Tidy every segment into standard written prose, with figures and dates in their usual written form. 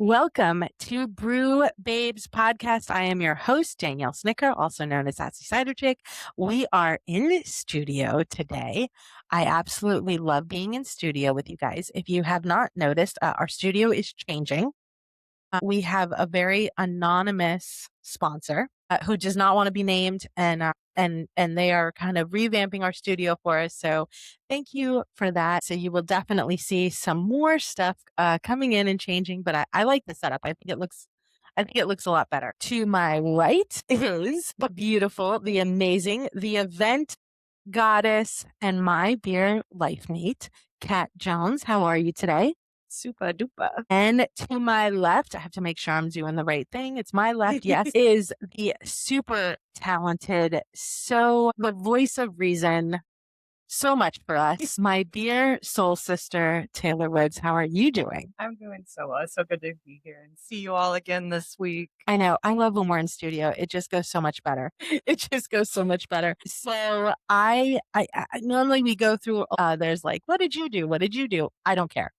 Welcome to Brew Babes podcast. I am your host, Danielle Snicker, also known as Sassy Cider Chick. We are in studio today. I absolutely love being in studio with you guys. If you have not noticed, our studio is changing. We have a very anonymous sponsor who does not want to be named, and they are kind of revamping our studio for us. So thank you for that. So you will definitely see some more stuff coming in and changing. But I like the setup. I think it looks a lot better. To my right is the beautiful, the amazing, the event goddess, and my beer life mate, Kat Jones. How are you today? Super duper. And to my left, I have to make sure I'm doing the right thing. It's my left, yes, is the super talented, the voice of reason, so much for us, my dear soul sister, Taylor Woods. How are you doing? I'm doing so well. It's so good to be here and see you all again this week. I know. I love when we're in studio. It just goes so much better. It just goes so much better. So I normally we go through, there's like, what did you do? What did you do? I don't care.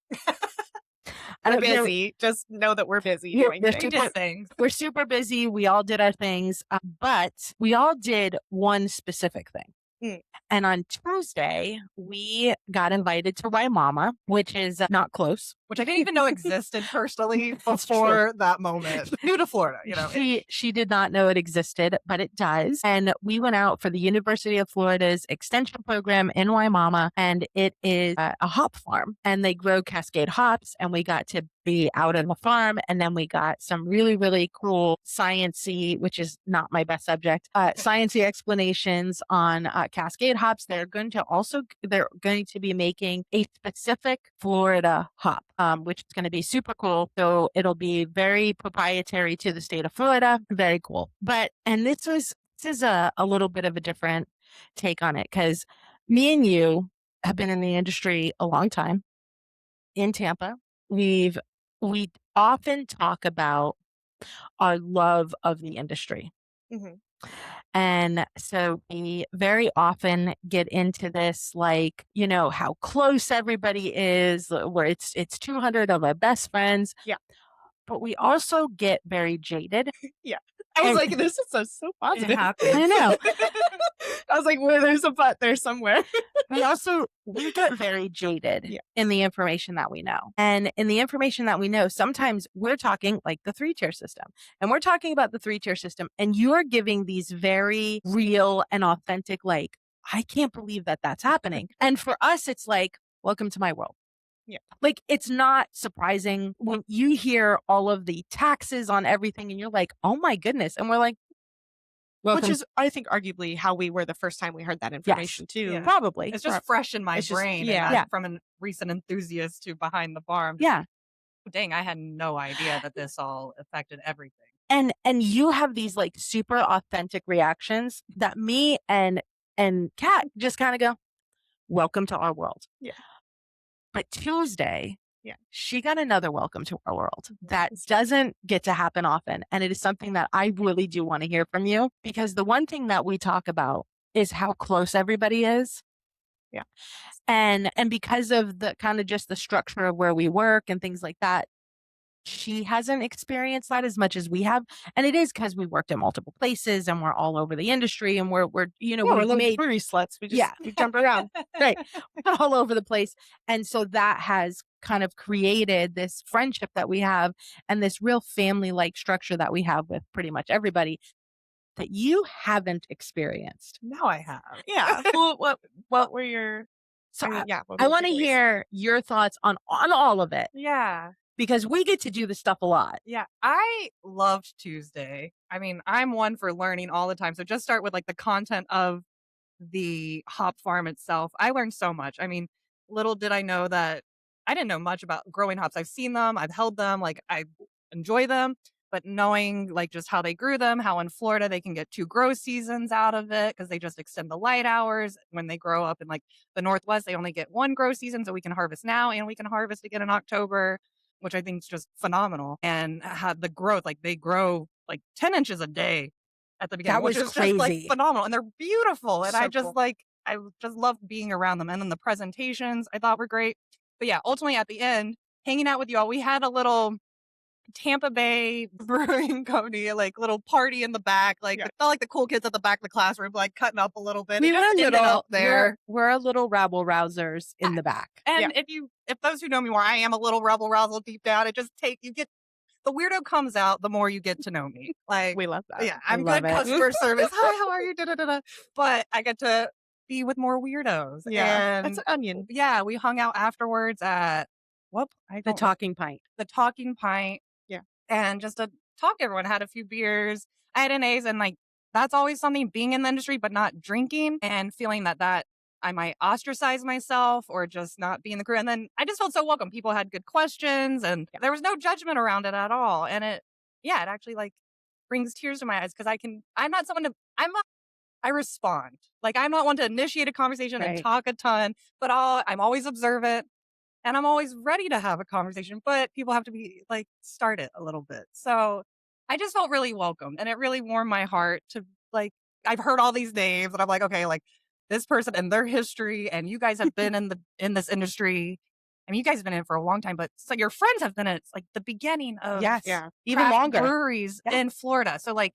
We're busy. Just know that we're busy doing things. We're super busy. We all did our things, but we all did one specific thing. And on Tuesday, we got invited to Waimama, which is not close. Which I didn't even know existed personally before that moment. New to Florida, you know. She did not know it existed, but it does. And we went out for the University of Florida's extension program in Waimama, and it is a hop farm. And they grow Cascade hops, and we got to be out on the farm. And then we got some really, really cool science-y, which is not my best subject, science-y explanations on Cascade hops. They're going to be making a specific Florida hop, which is going to be super cool. So it'll be very proprietary to the state of Florida. Very cool. And this is a little bit of a different take on it, because me and you have been in the industry a long time in Tampa. We often talk about our love of the industry. Mm-hmm. And so we very often get into this, like, you know, how close everybody is, where it's 200 of our best friends. Yeah. But we also get very jaded. Yeah. I was like, this is so positive. I know. I was like, well, there's a but there somewhere. we get very jaded in the information that we know. And in the information that we know, sometimes we're talking like the 3-tier system. And we're talking about the 3-tier system. And you're giving these very real and authentic, like, I can't believe that that's happening. And for us, it's like, welcome to my world. Yeah. Like, it's not surprising when you hear all of the taxes on everything and you're like, oh my goodness. And we're like, welcome. Which is, I think, arguably how we were the first time we heard that information too. Yeah. Probably. It's just fresh in my brain. From a recent enthusiast to behind the bar. Yeah. Dang, I had no idea that this all affected everything. And you have these like super authentic reactions that me and Kat just kind of go, welcome to our world. Yeah. But Tuesday, she got another welcome to our world that doesn't get to happen often. And it is something that I really do want to hear from you, because the one thing that we talk about is how close everybody is. Yeah. And because of the kind of just the structure of where we work and things like that, she hasn't experienced that as much as we have. And it is because we worked in multiple places and we're all over the industry, and we're we're made brewery sluts. We jump around. Right. We're all over the place. And so that has kind of created this friendship that we have and this real family-like structure that we have with pretty much everybody that you haven't experienced. No, I have. Yeah. Well, what were your... So I want to hear your thoughts on all of it. Yeah. Because we get to do this stuff a lot. Yeah. I loved Tuesday. I mean, I'm one for learning all the time. So just start with like the content of the hop farm itself. I learned so much. I mean, little did I know that I didn't know much about growing hops. I've seen them, I've held them, like I enjoy them, but knowing like just how they grew them, how in Florida they can get 2 grow seasons out of it because they just extend the light hours. When they grow up in like the Northwest, they only get 1 grow season. So we can harvest now and we can harvest again in October, which I think is just phenomenal. And the growth, like they grow like 10 inches a day at the beginning, that was which is crazy. Just like phenomenal. And they're beautiful. And So I just cool. I just loved being around them. And then the presentations I thought were great. But yeah, ultimately at the end, hanging out with you all, we had a little Tampa Bay Brewing Company, like little party in the back. Like it felt like the cool kids at the back of the classroom, like cutting up a little bit. We Just were ended up there. we're a little rabble rousers in the back. And if those who know me more, I am a little rebel rousel deep down. It just you get the weirdo comes out the more you get to know me. Like We love that. yeah, I'm good love it. customer service. Hi, how are you? Da, da, da, da. But I get to be with more weirdos. Yeah. And That's an onion. yeah, we hung out afterwards at The Talking Pint. the Talking Pint. Yeah. And just to talk to everyone, had a few beers. I had NAs, and like that's always something, being in the industry but not drinking and feeling that I might ostracize myself or just not be in the crew. And then I just felt so welcome. People had good questions and there was no judgment around it at all. And it actually like brings tears to my eyes because I respond. Like I'm not one to initiate a conversation and talk a ton, but I'm always observant and I'm always ready to have a conversation, but people have to be like, start it a little bit. So I just felt really welcome and it really warmed my heart to like, I've heard all these names and I'm like, okay, like this person and their history, and you guys have been in this industry. I mean, you guys have been in it for a long time, but so your friends have been in it like the beginning of even craft longer breweries in Florida. So like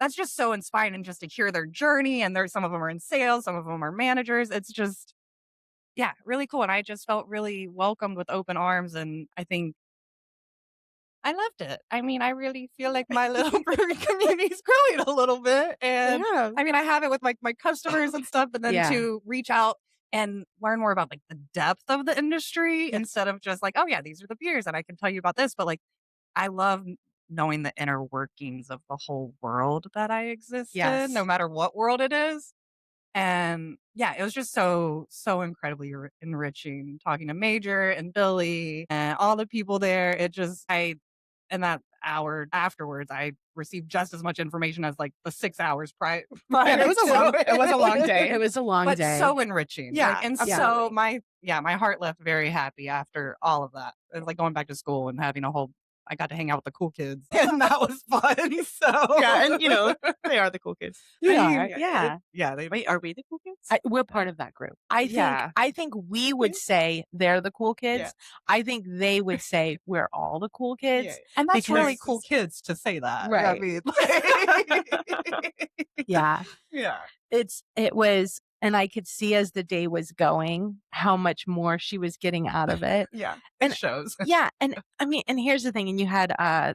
that's just so inspiring just to hear their journey. And some of them are in sales, some of them are managers. It's just really cool. And I just felt really welcomed with open arms. And I think I loved it. I mean, I really feel like my little brewery community is growing a little bit. And I mean, I have it with like my customers and stuff, but then to reach out and learn more about like the depth of the industry instead of just like, oh yeah, these are the beers and I can tell you about this. But like, I love knowing the inner workings of the whole world that I exist in, no matter what world it is. And it was just so incredibly enriching talking to Major and Billy and all the people there. In that hour afterwards, I received just as much information as like the 6 hours prior. It was a long day. It was a long but day. so enriching. Yeah, Like, and so my heart left very happy after all of that. It was like going back to school and having I got to hang out with the cool kids and that was fun. So and they are the cool kids. Wait, are we the cool kids? We're part of that group. I think we would say they're the cool kids. I think they would say we're all the cool kids. And that's really cool kids to say that. Right. I mean, it was, and I could see as the day was going how much more she was getting out of it. It shows. And I mean, and here's the thing, and you had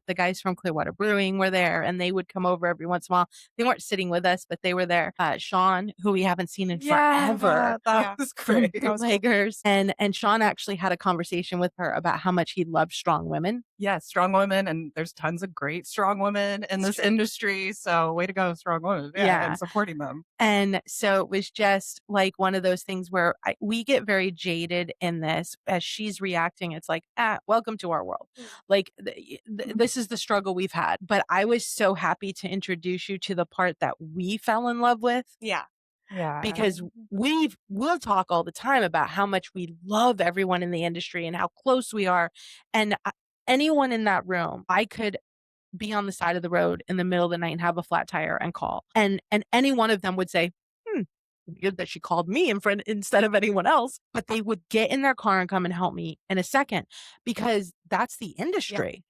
the guys from Clearwater Brewing were there, and they would come over every once in a while. They weren't sitting with us, but they were there. Sean, who we haven't seen in forever. That was great. Bootleggers. And Sean actually had a conversation with her about how much he loved strong women. Yes, strong women, and there's tons of great strong women in this industry. So way to go, strong women. And supporting them. And so it was just like one of those things where we get very jaded in this as she's reacting. It's like, welcome to our world. Like this is the struggle we've had. But I was so happy to introduce you to the part that we fell in love with. Yeah. Because we'll talk all the time about how much we love everyone in the industry and how close we are. And anyone in that room, I could be on the side of the road in the middle of the night and have a flat tire and call. And any one of them would say, weird that she called me instead of anyone else. But they would get in their car and come and help me in a second because that's the industry.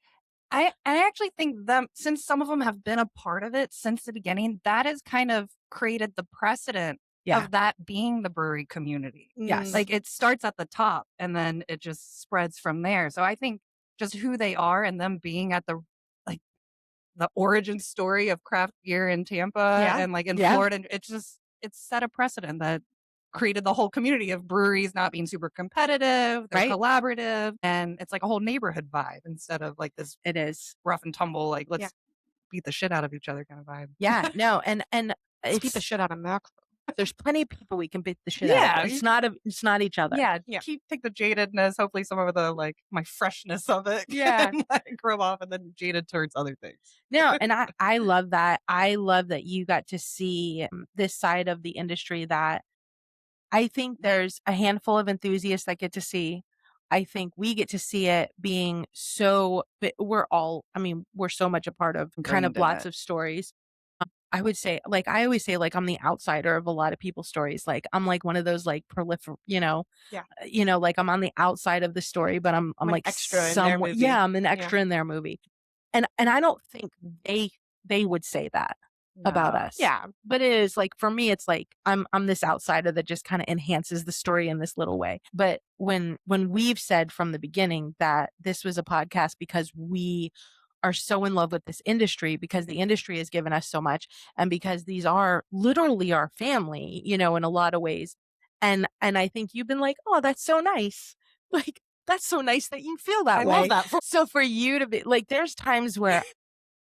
I actually think since some of them have been a part of it since the beginning, that has kind of created the precedent of that being the brewery community. Yes. Like it starts at the top and then it just spreads from there. So I think just who they are and them being at the origin story of craft beer in Tampa and like in Florida, it's set a precedent that created the whole community of breweries not being super competitive, they're collaborative, and it's like a whole neighborhood vibe instead of like this rough and tumble, like let's beat the shit out of each other kind of vibe. Yeah, no, and let's beat the shit out of Mac. There's plenty of people we can beat the shit out of. It's not each other. Take the jadedness, hopefully some of the like my freshness of it can like grow off and then jaded towards other things. No, and I love that. I love that you got to see this side of the industry that I think there's a handful of enthusiasts that get to see. I think we get to see it being we're so much a part of kind of lots of stories. I would say, like, I always say, like, I'm the outsider of a lot of people's stories. Like, I'm like one of those, like, like I'm on the outside of the story, but I'm like extra somewhere. in their movie. I'm an extra in their movie. And I don't think they would say that about us. Yeah. But it is like, for me, it's like I'm this outsider that just kind of enhances the story in this little way. But when we've said from the beginning that this was a podcast because we are so in love with this industry, because the industry has given us so much, and because these are literally our family, in a lot of ways. And I think you've been like, oh, that's so nice. Like, that's so nice that you feel that way. I love that. So for you to be like, there's times where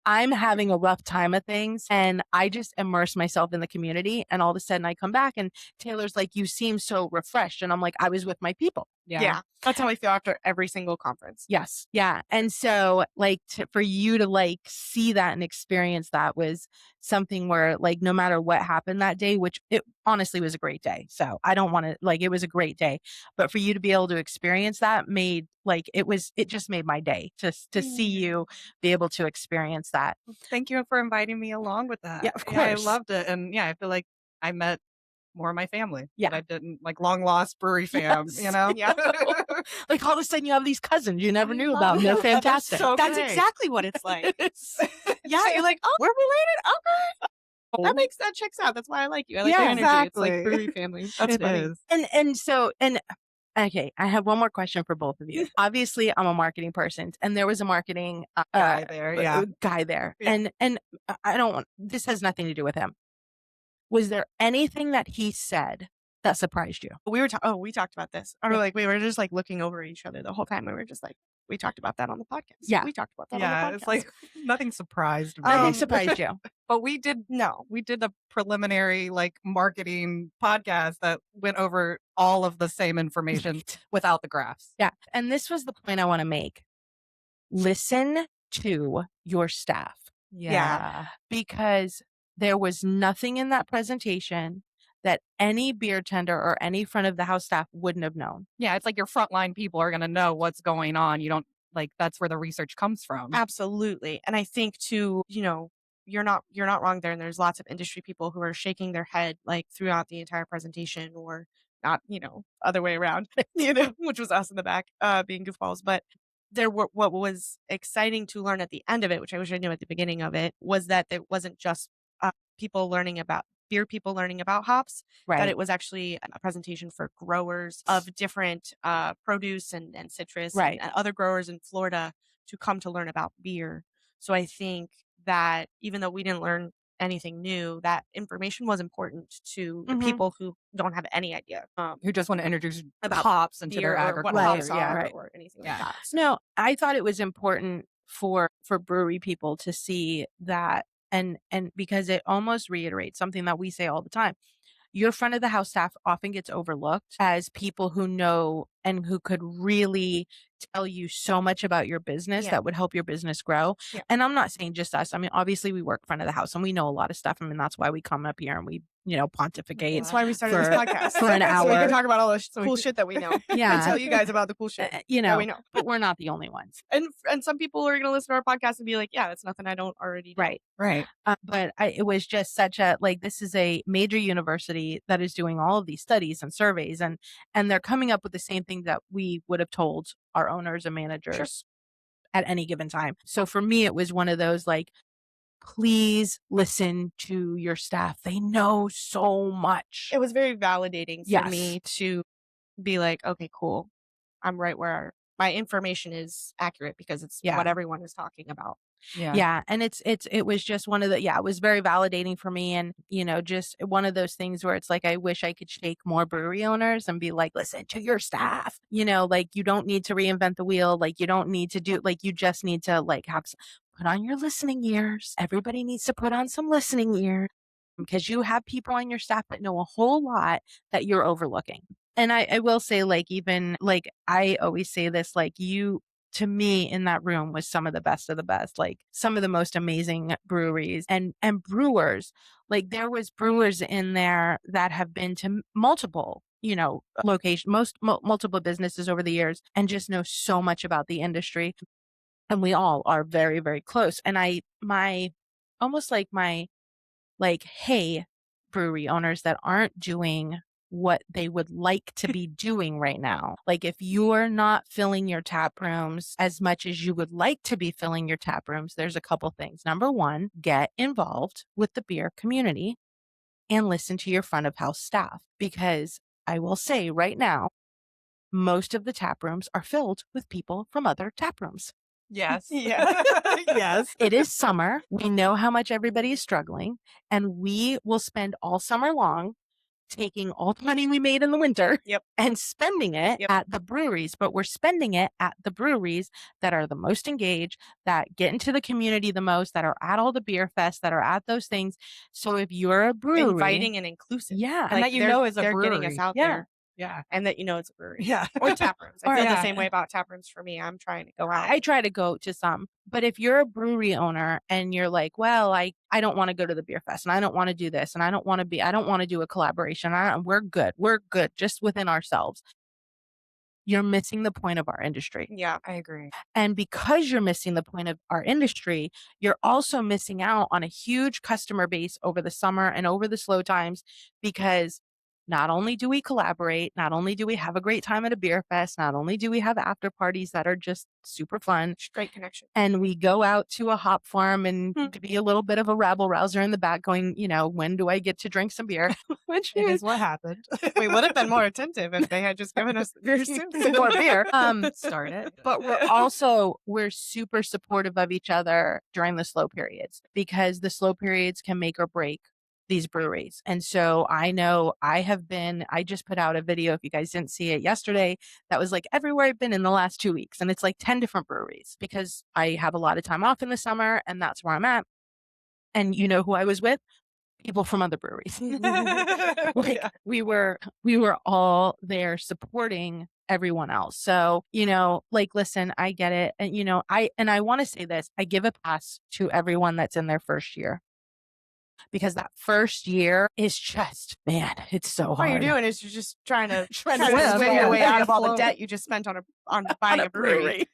I'm having a rough time of things and I just immerse myself in the community, and all of a sudden I come back and Taylor's like, you seem so refreshed. And I'm like, I was with my people. Yeah. That's how I feel after every single conference. Yes. Yeah. And so like for you to like see that and experience that was something where like, no matter what happened that day, which it honestly was a great day. So I don't want to like, it was a great day, but for you to be able to experience that made like, it just made my day to see you be able to experience that. Thank you for inviting me along with that. Yeah, of course. Yeah, I loved it. And yeah, I feel like I met more of my family. Yeah. That I didn't, like, long lost brewery fam, Yes. Yeah. Like all of a sudden you have these cousins you never knew about. And they're fantastic. That's exactly what it's like. Yeah, you're like, oh, we're related. Okay. That checks out. That's why I like you. I like your energy. Exactly. It's like brewery family. That's funny. And okay, I have one more question for both of you. Obviously, I'm a marketing person, and there was a marketing Guy there. Yeah. guy there, Yeah. and I don't want. This has nothing to do with him. Was there anything that he said that surprised you? We talked about this. Or like we were just like looking over each other the whole time. We were just like, we talked about that on the podcast. Yeah. We talked about that on Yeah. the podcast. It's like nothing surprised me. Nothing surprised you. But we did a preliminary like marketing podcast that went over all of the same information without the graphs. Yeah. And this was the point I want to make. Listen to your staff. Yeah. Because there was nothing in that presentation that any beer tender or any front of the house staff wouldn't have known. Yeah, it's like your frontline people are going to know what's going on. You don't like, that's where the research comes from. Absolutely. And I think too, you're not wrong there. And there's lots of industry people who are shaking their head like throughout the entire presentation, or not, other way around, which was us in the back, being goofballs. But what was exciting to learn at the end of it, which I wish I knew at the beginning of it, was that it wasn't just people learning about hops, Right. that it was actually a presentation for growers of different produce and citrus, Right. and other growers in Florida to come to learn about beer. So I think that even though we didn't learn anything new, that information was important to the people who don't have any idea, Who just want to introduce about hops into beer their or what agriculture. hops are, right. or anything Yeah. like that. No, I thought it was important for brewery people to see that, and because it almost reiterates something that we say all the time. Your front of the house staff often gets overlooked as people who know and who could really tell you so much about your business that would help your business grow. Yeah. And I'm not saying just us. I mean, obviously we work front of the house and we know a lot of stuff. I mean, that's why we come up here and we, pontificate. That's why we started this podcast for an hour. So we can talk about all the cool shit that we know. Yeah. And tell you guys about the cool shit that we know. But we're not the only ones. And some people are going to listen to our podcast and be like, yeah, that's nothing I don't already know. Right. But it was just such a, like, this is a major university that is doing all of these studies and surveys, and they're coming up with the same thing that we would have told our owners and managers at any given time. So for me, it was one of those, like, please listen to your staff. They know so much. It was very validating for me to be like, okay, cool. I'm right where my information is accurate, because it's what everyone is talking about. Yeah. And it was just one of the, it was very validating for me. And, just one of those things where it's like, I wish I could shake more brewery owners and be like, listen to your staff, like, you don't need to reinvent the wheel. Like, you don't need to do, like, you just need to like put on your listening ears. Everybody needs to put on some listening ears, because you have people on your staff that know a whole lot that you're overlooking. And I will say, like, even like, I always say this, like, you, to me, in that room was some of the best of the best, like some of the most amazing breweries and brewers. Like, there was brewers in there that have been to multiple, locations, multiple businesses over the years, and just know so much about the industry. And we all are very, very close. And hey, brewery owners that aren't doing what they would like to be doing right now. Like if you're not filling your tap rooms as much as you would like to be filling your tap rooms, there's a couple things. Number one, get involved with the beer community and listen to your front of house staff, because I will say right now, most of the tap rooms are filled with people from other tap rooms. Yes. Yeah. Yes. It is summer. We know how much everybody is struggling, and we will spend all summer long taking all the money we made in the winter Yep. and spending it Yep. at the breweries, but we're spending it at the breweries that are the most engaged, that get into the community the most, that are at all the beer fests, that are at those things. So if you're a brewery, Inviting and inclusive. yeah, And that you know is a they're getting brewery. us out Yeah. there. Yeah. And that you know it's a brewery. Yeah. Or tap rooms. I Or- feel the yeah. same way about tap rooms for me. I'm trying to go out. I try to go to some, but if you're a brewery owner and you're like, well, I don't want to go to the beer fest and I don't want to do this and I don't want to do a collaboration. We're good just within ourselves. You're missing the point of our industry. Yeah. I agree. And because you're missing the point of our industry, you're also missing out on a huge customer base over the summer and over the slow times, because not only do we collaborate, not only do we have a great time at a beer fest, not only do we have after parties that are just super fun, Great connection. and we go out to a hop farm and to be a little bit of a rabble rouser in the back going, when do I get to drink some beer? Which It is what happened. we would have been more attentive if they had just given us the beer soon. some more beer. Start it. But we're super supportive of each other during the slow periods, because the slow periods can make or break these breweries. And so I know I just put out a video, if you guys didn't see it yesterday, that was like everywhere I've been in the last 2 weeks. And it's like 10 different breweries, because I have a lot of time off in the summer and that's where I'm at. And you know who I was with? People from other breweries. Like we were all there supporting everyone else. So, listen, I get it. And, I want to say this, I give a pass to everyone that's in their first year, because that first year is just, man, it's so hard. What you're doing is you're just trying to swim swim, your yeah. way out of all the Float. debt you just spent on buying a brewery.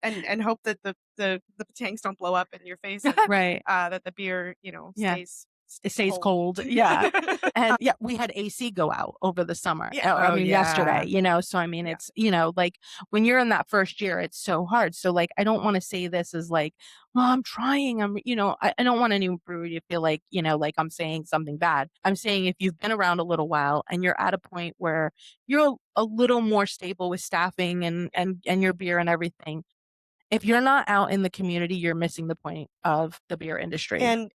And hope that the tanks don't blow up in your face. And, Right. that the beer, Yeah. stays It stays cold. Yeah. And we had AC go out over the summer. Yeah. Oh, yeah. Yesterday, so I mean, it's, like when you're in that first year, it's so hard. So like, I don't want to say this as like, well, I'm trying. I don't want any brewery to feel like, like I'm saying something bad. I'm saying if you've been around a little while and you're at a point where you're a little more stable with staffing and your beer and everything, if you're not out in the community, you're missing the point of the beer industry. And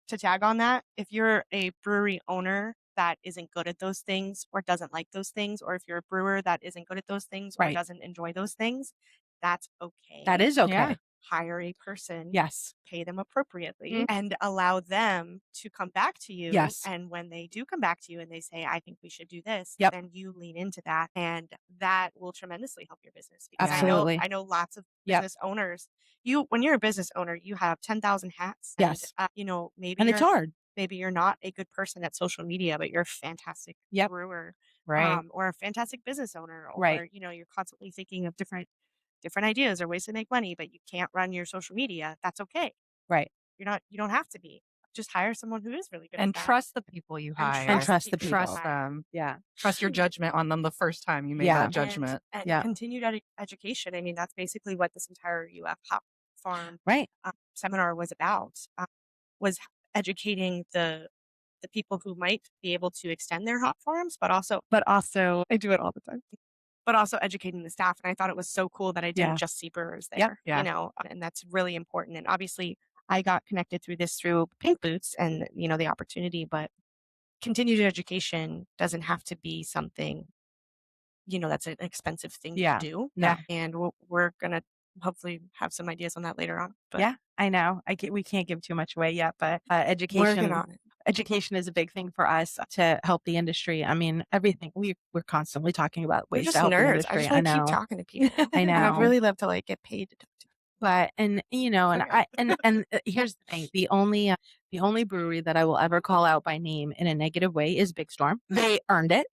to tag on that, if you're a brewery owner that isn't good at those things or doesn't like those things, or if you're a brewer that isn't good at those things or Right. doesn't enjoy those things, that's okay. That is okay. Yeah. Hire a person, Yes. pay them appropriately, Mhm. and allow them to come back to you. Yes. And when they do come back to you and they say, I think we should do this, Yep. then you lean into that. And that will tremendously help your business. Absolutely. I know lots of Yep. business owners. When you're a business owner, you have 10,000 hats. Yes. And, maybe And it's hard. maybe you're not a good person at social media, but you're a fantastic Yep. brewer, Right. or a fantastic business owner, or Right. you're constantly thinking of different ideas or ways to make money, but you can't run your social media. That's okay. Right. You don't have to be. Just hire someone who is really good And at that. trust the people you hire. And trust the people. Trust them. Yeah. Trust your judgment on them the first time you made Yeah. that judgment. And Yeah. continued education. I mean, that's basically what this entire UF Hop Farm Right. seminar was about. Was educating the people who might be able to extend their hop farms, but also I do it all the time. But also educating the staff. And I thought it was so cool that I didn't Yeah. just see brewers Yep. there, Yeah. and that's really important. And obviously I got connected through Pink Boots and, the opportunity, but continued education doesn't have to be something, that's an expensive thing Yeah. to do. No. And we're going to hopefully have some ideas on that later on. But Yeah, I know. We can't give too much away yet, but working education on it. education is a big thing for us to help the industry. I mean, everything we're constantly talking about We're ways just to help the nerds. I industry. just I want to know. keep talking to people. I And I'd know. really love to get paid to talk to people. But and Okay. and here's the thing: the only brewery that I will ever call out by name in a negative way is Big Storm. They earned it.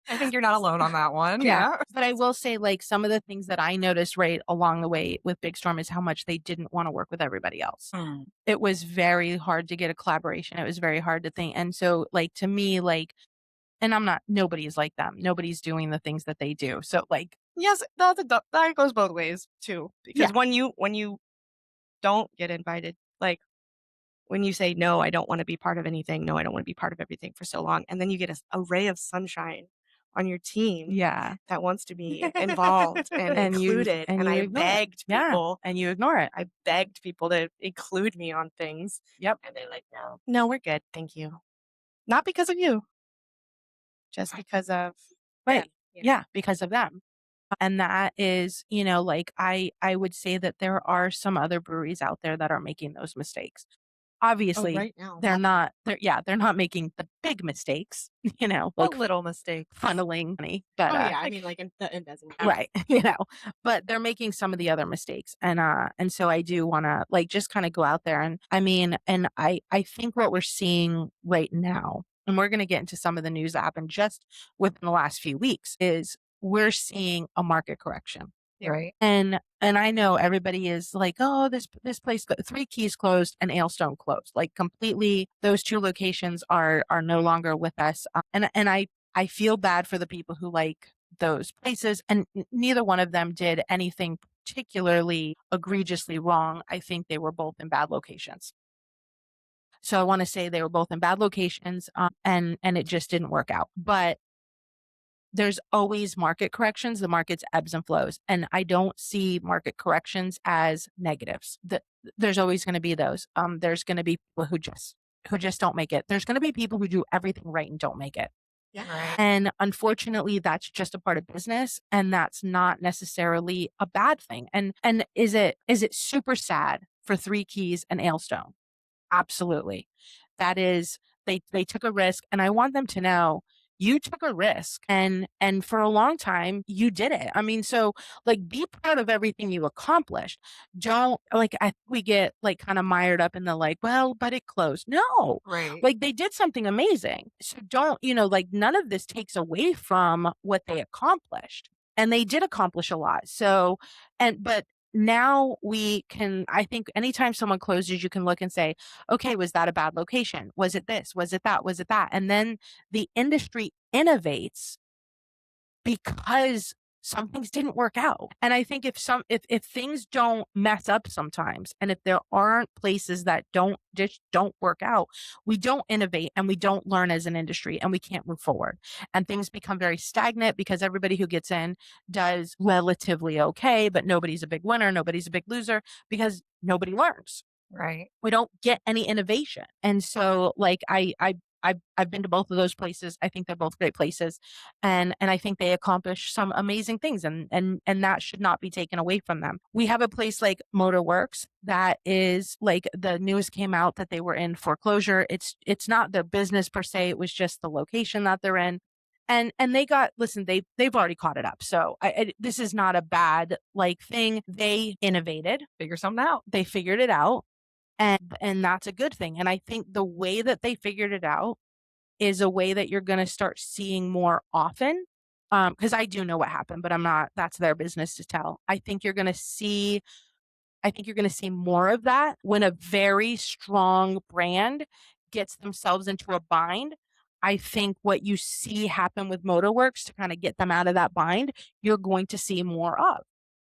I think you're not alone on that one. Yeah. But I will say, like, some of the things that I noticed right along the way with Big Storm is how much they didn't want to work with everybody else. Hmm. It was very hard to get a collaboration. It was very hard to think. And so, like, to me, like, and nobody's like them. Nobody's doing the things that they do. So like, Yes, that goes both ways too. Because yeah, when you don't get invited, like when you say no, I don't want to be part of anything. No, I don't want to be part of everything for so long, and then you get a ray of sunshine on your team yeah. that wants to be involved and included. And And you I ignore it. begged Yeah. people. And you ignore it. I begged people to include me on things, Yep. and they're like, no, we're good, thank you. Not because of you, just because of Right. them. Yeah. Because of them. And that is, like I would say that there are some other breweries out there that are making those mistakes. Oh, Obviously, right now, they're not making the big mistakes, What like little mistakes? funneling money, but oh yeah, I Like, mean, like in the embezzlement. right, but they're making some of the other mistakes. And so I do want to like just kind of go out there, and I mean, and I think what we're seeing right now, and we're going to get into some of the news that happened just within the last few weeks, is we're seeing a market correction. right. And I know everybody is like, oh, this place, Three Keys closed and Ailstone closed, like completely. Those two locations are no longer with us, and I feel bad for the people who like those places, and neither one of them did anything particularly egregiously wrong. I think they were both in bad locations. So I want to say they were both in bad locations, and it just didn't work out. But there's always market corrections. The market's ebbs and flows. And I don't see market corrections as negatives. There's always going to be those. There's going to be people who just don't make it. There's going to be people who do everything right and don't make it. Yeah. Right. And unfortunately, that's just a part of business, and that's not necessarily a bad thing. And is it super sad for Three Keys and Ailstone? Absolutely. That is, they took a risk, and I want them to know you took a risk, and for a long time you did it. I mean, so like be proud of everything you accomplished. Don't like we get like kind of mired up in the like, well, but it closed. No. Right. Like they did something amazing. So don't, like none of this takes away from what they accomplished. And they did accomplish a lot. So, but now we can, I think anytime someone closes, you can look and say, okay, was that a bad location? Was it this? Was it that? Was it that? And then the industry innovates because some things didn't work out. And I think if things don't mess up sometimes, and if there aren't places that just don't work out, we don't innovate and we don't learn as an industry, and we can't move forward. And things become very stagnant because everybody who gets in does relatively okay, but nobody's a big winner, nobody's a big loser, because nobody learns. Right. We don't get any innovation. And so like I've been to both of those places. I think they're both great places. And I think they accomplish some amazing things, and that should not be taken away from them. We have a place like Motorworks that is like, the news came out that they were in foreclosure. It's not their business per se, it was just the location that they're in. And they they've already caught it up. So this is not a bad like thing. They innovated, Figure something out. they figured it out, and that's a good thing. And I think the way that they figured it out is a way that you're going to start seeing more often. Because I do know what happened, but that's their business to tell. I think you're going to see more of that when a very strong brand gets themselves into a bind. I think what you see happen with Motorworks to kind of get them out of that bind, you're going to see more of.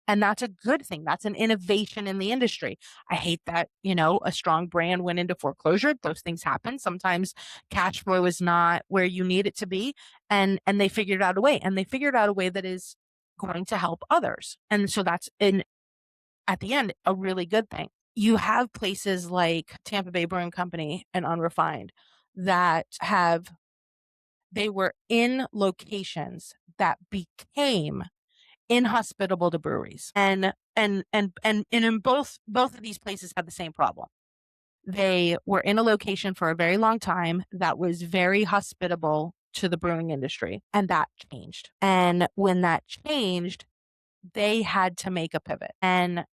And that's a good thing. That's an innovation in the industry. I hate that, a strong brand went into foreclosure. Those things happen. Sometimes cash flow is not where you need it to be. And they figured out a way, and they figured out a way that is going to help others. And so that's at the end, a really good thing. You have places like Tampa Bay Brewing Company and Unrefined that they were in locations that became inhospitable to breweries. And in both of these places had the same problem. They were in a location for a very long time that was very hospitable to the brewing industry, and that changed. And when that changed, they had to make a pivot. And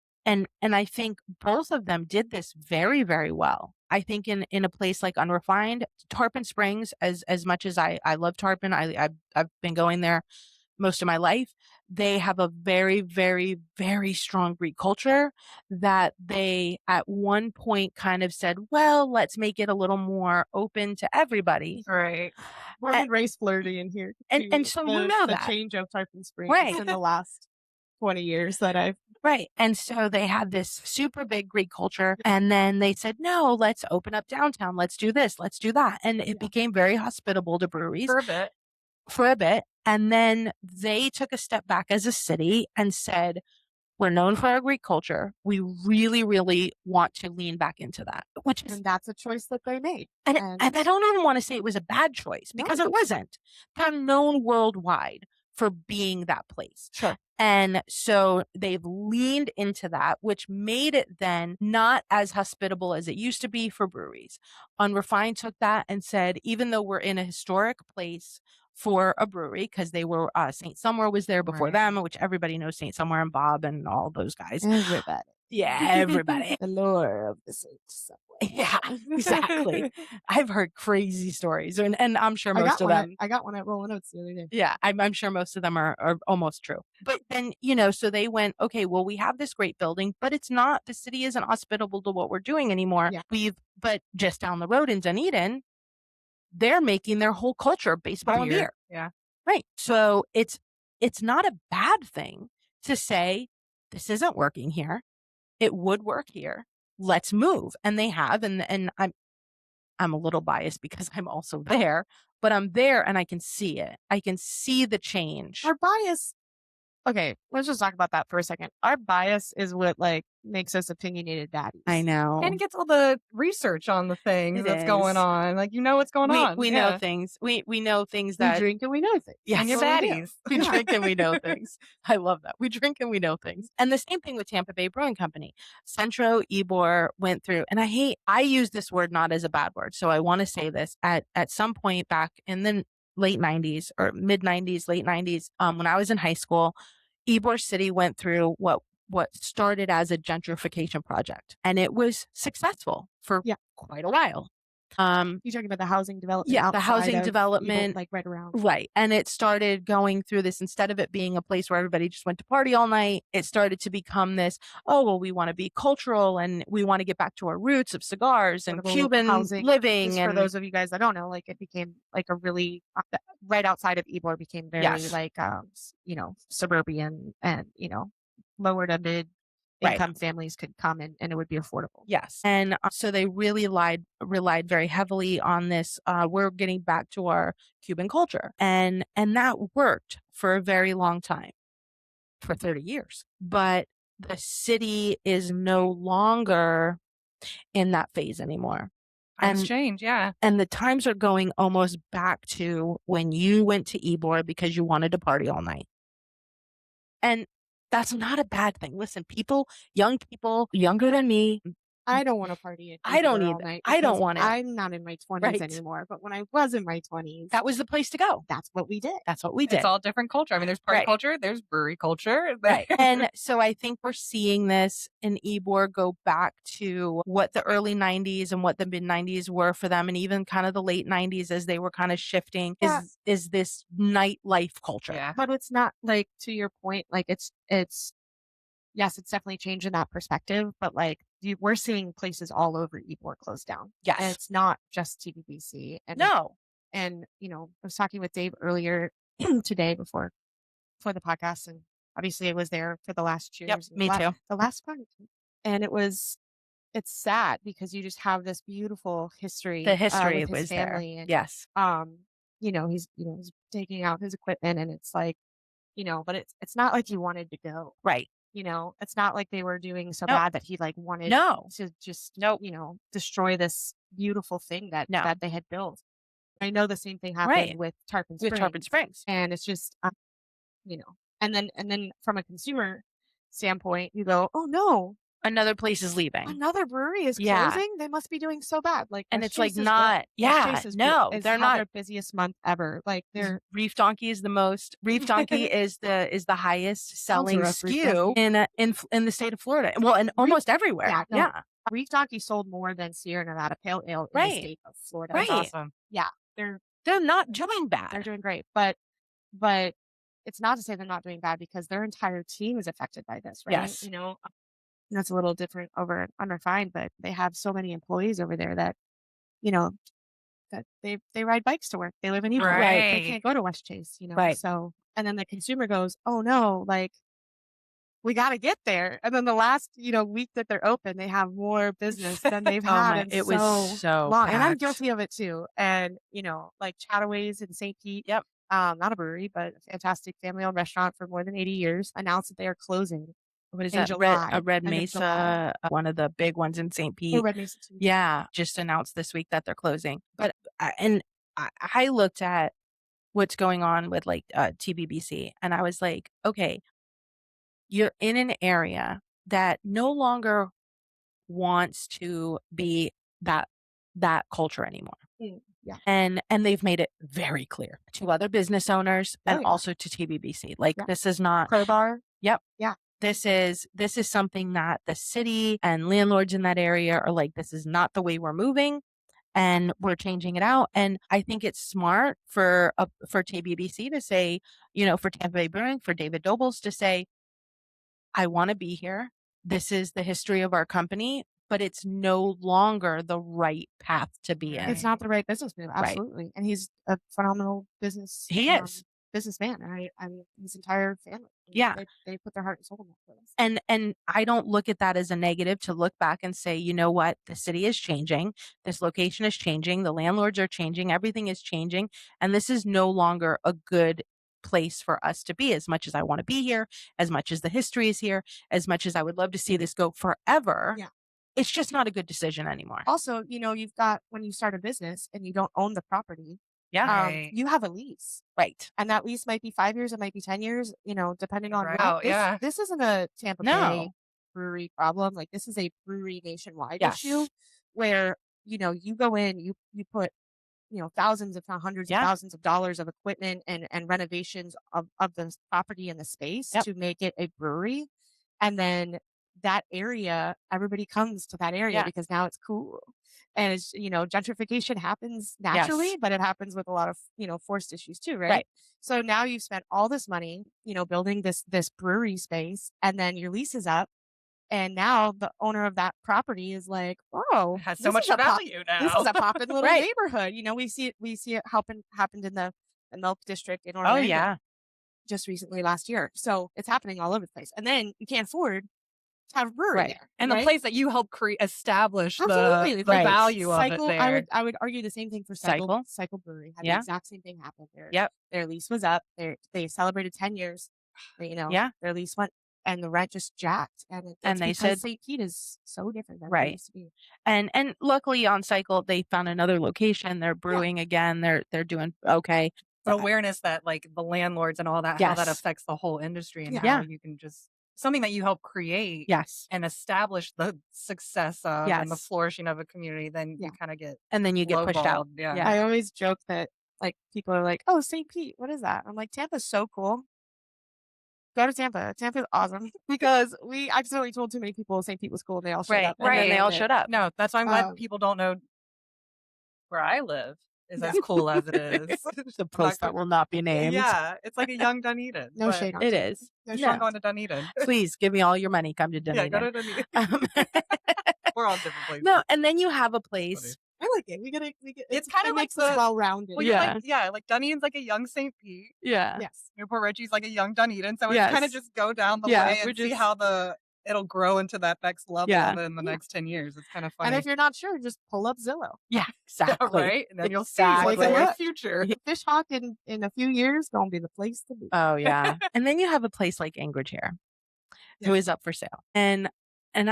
I think both of them did this very, very well. I think in a place like Unrefined, Tarpon Springs, as much as I love Tarpon, I've been going there most of my life. they have a very, very, very strong Greek culture that they at one point kind of said, well, let's make it a little more open to everybody. Right. We're And- race flirty in here. and so you know the that. change of Tarpon Springs Right. in the last 20 years that I've Right. And so they had this super big Greek culture. And then they said, no, let's open up downtown. Let's do this. Let's do that. And it became very hospitable to breweries For a bit. And then they took a step back as a city and said, we're known for our Greek culture. We really, really want to lean back into that, which is, and that's a choice that they made. and I don't even want to say it was a bad choice because it wasn't. They're known worldwide for being that place. Sure. And so they've leaned into that, which made it then not as hospitable as it used to be for breweries. Unrefined took that and said, even though we're in a historic place for a brewery, because they were, St. Somewhere was there before them, which everybody knows St. Somewhere and Bob and all those guys. Everybody. Yeah, everybody. The lore of the St. Somewhere. Yeah, exactly. I've heard crazy stories, and I'm sure most of them. I got one at Rolling Oats the other day. Yeah, I'm sure most of them are almost true. But then, so they went, okay, well, we have this great building, but the city isn't hospitable to what we're doing anymore. Yeah. But just down the road in Dunedin, they're making their whole culture based on beer. Yeah. Right. So it's not a bad thing to say, this isn't working here. It would work here. Let's move. And they have, and I'm a little biased because I'm also there, but I'm there and I can see it. I can see the change. Our bias. Okay, let's just talk about that for a second. Our bias is what makes us opinionated daddies. I know. And it gets all the research on the things that's going on. Like, what's going on. We know things. We know things that we drink and we know things. Yes. And you're baddies. We drink and we know things. I love that. We drink and we know things. And the same thing with Tampa Bay Brewing Company. Centro Ybor went through, and I use this word not as a bad word. So I want to say this at some point back in the late 90s or mid 90s, late 90s, when I was in high school, Ybor City went through what started as a gentrification project, and it was successful for quite a while. You're talking about the housing development. Yeah, the housing outside of development, Ybor, right around. right. And it started going through this, instead of it being a place where everybody just went to party all night, it started to become this, oh, well, we want to be cultural and we want to get back to our roots of cigars and Cuban housing. living. Just and for those of you guys that don't know, it became a really, right outside of Ybor became very suburban and, lower to mid income families could come and it would be affordable. Yes. And so they really relied very heavily on this. We're getting back to our Cuban culture. And that worked for a very long time, for 30 years. But the city is no longer in that phase anymore. Times change, yeah. And the times are going almost back to when you went to Ybor because you wanted to party all night. And that's not a bad thing. Listen, young people, younger than me. I don't want to party. I don't either. I don't want it. I'm not in my 20s anymore. But when I was in my 20s, that was the place to go. That's what we did. It's all different culture. I mean, there's party culture, there's brewery culture. Right. And so I think we're seeing this in Ybor go back to what the early 90s and what the mid 90s were for them, and even kind of the late 90s as they were kind of shifting is this nightlife culture. Yeah. But it's not to your point, it's yes, it's definitely changed in that perspective, but we're seeing places all over Ybor close down. Yes. And it's not just TBBC. And no. And, I was talking with Dave earlier today before the podcast, and obviously I was there for the last cheers. Yep, me too. The last party. And it's sad because you just have this beautiful history. The history with his was family there. And, yes. He's taking out his equipment, and it's but it's not like he wanted to go. Right. It's not like they were doing so bad that he wanted to just, destroy this beautiful thing that they had built. I know the same thing happened with Tarpon Springs. And it's just, and then from a consumer standpoint, you go, oh no, another place is leaving. Another brewery is closing. They must be doing so bad. And it's not. Yeah, no, they're not their busiest month ever. Their Reef Donkey is the most. Reef Donkey is the highest selling SKU in the state of Florida. Well, and almost everywhere. Yeah. Reef Donkey sold more than Sierra Nevada Pale Ale in the state of Florida. Right. That's awesome. Yeah, they're not doing bad. They're doing great, but it's not to say they're not doing bad because their entire team is affected by this, right? Yes. You know, that's a little different over unrefined, but they have so many employees over there that, you know, that they ride bikes to work. They live in Eagle. Right. They can't go to West Chase, you know. Right. So, and then the consumer goes, "Oh no, like we got to get there." And then the last, week that they're open, they have more business than they've had in it so was so long. And I'm packed. guilty of it too. And, like Chataway's in St. Pete. Yep. Not a brewery, but a fantastic family-owned restaurant for more than 80 years, announced that they are closing What is in that? July. Red end of July. Mesa, one of the big ones in St. Oh, Pete. Red Mesa too. Yeah, just announced this week that they're closing. But I looked at what's going on with like TBBC, and I was like, okay, you're in an area that no longer wants to be that culture anymore. Yeah. And they've made it very clear to other business owners and also to TBBC. Like this is not Crowbar. Yep. Yeah. This is something that the city and landlords in that area are like, this is not the way we're moving, and we're changing it out. And I think it's smart for TBBC to say, for Tampa Bay Brewing, for David Dobles to say, I want to be here. This is the history of our company, but it's no longer the right path to be in. It's not the right business move. Absolutely. And he's a phenomenal He is. businessman. I mean, his entire family. Yeah. They put their heart and soul in that for us. And I don't look at that as a negative, to look back and say, you know what, the city is changing, this location is changing, the landlords are changing, everything is changing, and this is no longer a good place for us to be. As much as I want to be here, as much as the history is here, as much as I would love to see this go forever, it's just not a good decision anymore. Also, you've got, when you start a business and you don't own the property, you have a lease. Right. And that lease might be 5 years, it might be 10 years, depending on Right. what. This isn't a Tampa Bay brewery problem. Like, this is a brewery nationwide issue where, you go in, you put, thousands, if not hundreds of thousands of dollars of equipment and renovations of the property and the space to make it a brewery. And then that area, everybody comes to that area because now it's cool. And it's, gentrification happens naturally, but it happens with a lot of, forced issues too, right? So now you've spent all this money, building this brewery space, and then your lease is up. And now the owner of that property is like, "Oh, it has so much value now. This is a poppin' little neighborhood." We see it happened in the Milk District in Orlando. Oh yeah, just recently last year. So it's happening all over the place. And then you can't afford to have a brewery there, and the place that you helped establish the value of it there. I would argue the same thing for Cycle Brewery. Had the exact same thing happen there. Their lease was up. They celebrated 10 years. Their lease went. And the rent just jacked. And they said St. Pete is so different than it used to be. And luckily on Cycle, they found another location. They're brewing again. They're doing okay. But awareness that like the landlords and all that, how that affects the whole industry, and how you can just something that you help create and establish the success of and the flourishing of a community, then you kind of get pushed out. I always joke that like people are like, "Oh, St. Pete, what is that?" I'm like, "Tampa's so cool. Go to Tampa. Tampa's awesome." Because we accidentally told too many people St. Pete was cool, and they all showed up. Right. And they all showed up. No, that's why I'm glad people don't know where I live is as cool as it is. The place that will not be named. Yeah, it's like a young Dunedin. No shade. It is. No shade going to Dunedin. Please give me all your money. Come to Dunedin. Yeah, go to Dunedin. We're all different places. No, and then you have a place. I like it. We get it's kind of like well-rounded. Well, like Dunedin's like a young St. Pete. Yeah. Yes. Port Reggie's like a young Dunedin. So it's kind of just go down the way and see how it'll grow into that next level in the next 10 years. It's kind of funny. And if you're not sure, just pull up Zillow. Yeah, exactly. Right? And then you'll see what's in the future. Fish Hawk in a few years gonna be the place to be. Oh yeah. And then you have a place like Anchorage here, who is up for sale. And I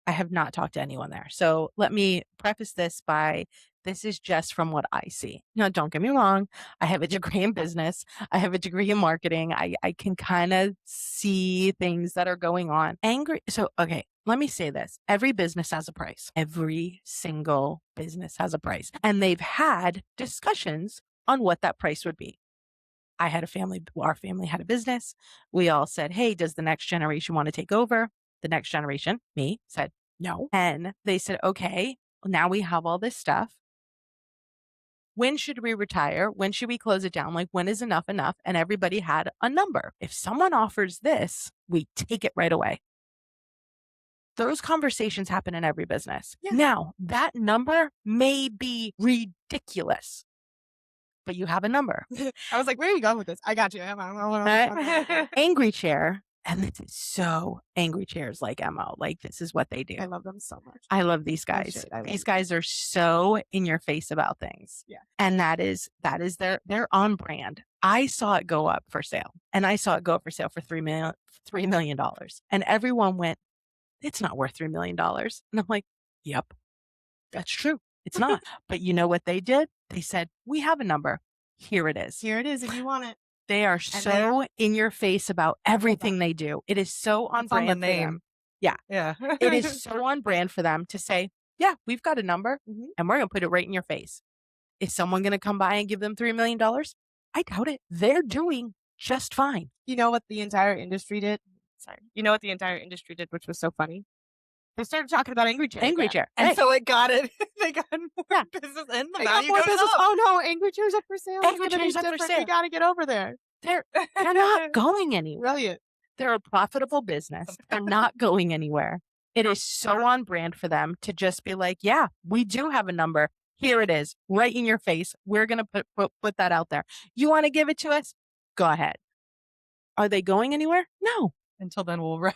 have not talked to anyone there. So let me preface this by, this is just from what I see. Now, don't get me wrong. I have a degree in business. I have a degree in marketing. I can kind of see things that are going on. So, okay, let me say this. Every business has a price. Every single business has a price. And they've had discussions on what that price would be. Our family had a business. We all said, hey, does the next generation want to take over? The next generation, me, said no. And they said, okay, well, now we have all this stuff. when should we retire? When should we close it down? Like, when is enough enough? And everybody had a number. If someone offers this, we take it right away. Those conversations happen in every business. Yeah. Now, that number may be ridiculous, but you have a number. I was like, where are you going with this? I got you. Angry Chair, and this is so Angry Chairs like Emma. Like, this is what they do. I love them so much. I love these guys. These guys are so in your face about things. Yeah. And that is they're on brand. I saw it go up for sale, and I saw it go up for sale for $3 million. And everyone went, it's not worth $3 million. And I'm like, yep, that's true. It's not. But you know what they did? They said, we have a number. Here it is. Here it is if you want it. They are so in your face about everything they do. It is so on brand on the for name. them. Yeah. Yeah. It is so on brand for them to say, yeah, we've got a number and we're going to put it right in your face. Is someone going to come by and give them $3 million? I doubt it. They're doing just fine. You know what the entire industry did? You know what the entire industry did, which was so funny? They started talking about Angry Chair. Angry Chair. And Hey, so it got it. They got more business and the They got value more goes business. up. Oh no, Angry Chair's up for sale. Angry It's gonna be Chair's up for different. sale. We got to get over there. they're not going anywhere. Brilliant. They're a profitable business. They're not going anywhere. It is so on brand for them to just be like, yeah, we do have a number. Here it is, right in your face. We're going to put that out there. You want to give it to us? Go ahead. Are they going anywhere? No. Until then, we'll rise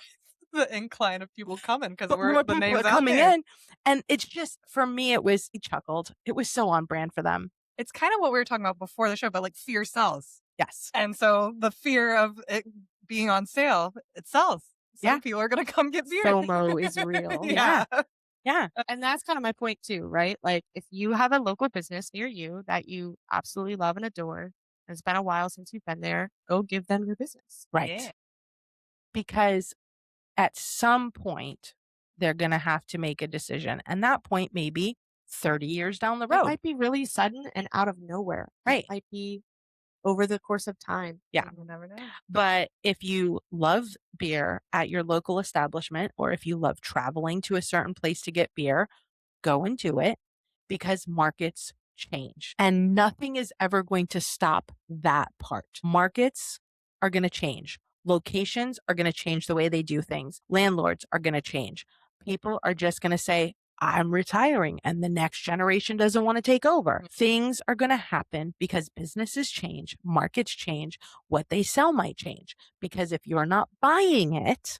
the incline of people coming because But we're more the people names are out coming there. in. And it's just, for me, he chuckled. It was so on brand for them. It's kind of what we were talking about before the show, but like fear sells. Yes. And so the fear of it being on sale, it sells. Some people are going to come get beer. FOMO is real. Yeah. Yeah. And that's kind of my point too, right? Like if you have a local business near you that you absolutely love and adore, and it's been a while since you've been there, go give them your business. Right. Yeah. Because at some point, they're going to have to make a decision. And that point may be 30 years down the It road. might be really sudden and out of nowhere. Right. It might be over the course of time. Yeah. You never know. But if you love beer at your local establishment, or if you love traveling to a certain place to get beer, go and do it, because markets change and nothing is ever going to stop that part. Markets are going to change. Locations are going to change the way they do things. Landlords are going to change. People are just going to say, I'm retiring, and the next generation doesn't want to take over. Things are going to happen because businesses change, markets change, what they sell might change. Because if you're not buying it,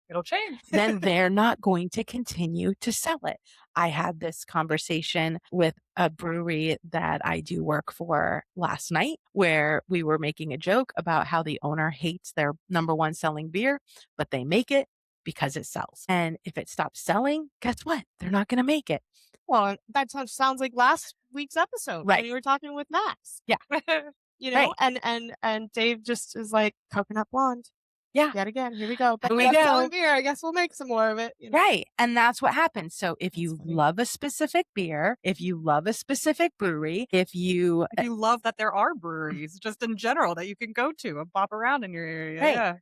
It'll change. then they're not going to continue to sell it. I had this conversation with a brewery that I do work for last night, where we were making a joke about how the owner hates their number one selling beer, but they make it because it sells. And if it stops selling, guess what? They're not going to make it. Well, that sounds like last week's episode Right. when you were talking with Max. Yeah. You know, Right. and Dave just is like coconut blonde. Yeah. Yet again, here we go. Here we Best go. selling beer. I guess we'll make some more of it. You know? Right. And that's what happens. So if you funny. love a specific beer, if you love a specific brewery, if you If you love that there are breweries just in general that you can go to and pop around in your area. Right. Yeah.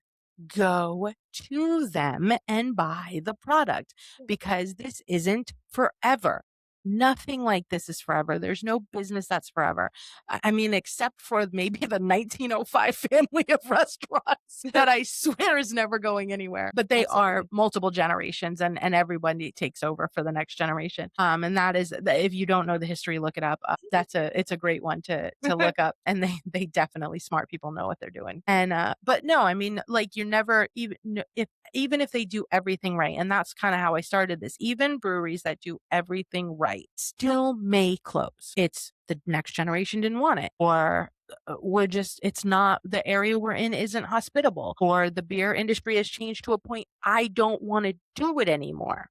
go to them and buy the product, because this isn't forever. Nothing like this is forever. There's no business that's forever. I mean, except for maybe the 1905 family of restaurants that I swear is never going anywhere. But they are multiple generations, and everybody takes over for the next generation. And that is, if you don't know the history, look it up. It's a great one to look up, and they definitely, smart people know what they're doing. And but no, I mean, like, you're never, even if they do everything right, and that's kind of how I started this, even breweries that do everything right still may close. It's the next generation didn't want it, or it's not, the area we're in isn't hospitable, or the beer industry has changed to a point I don't want to do it anymore.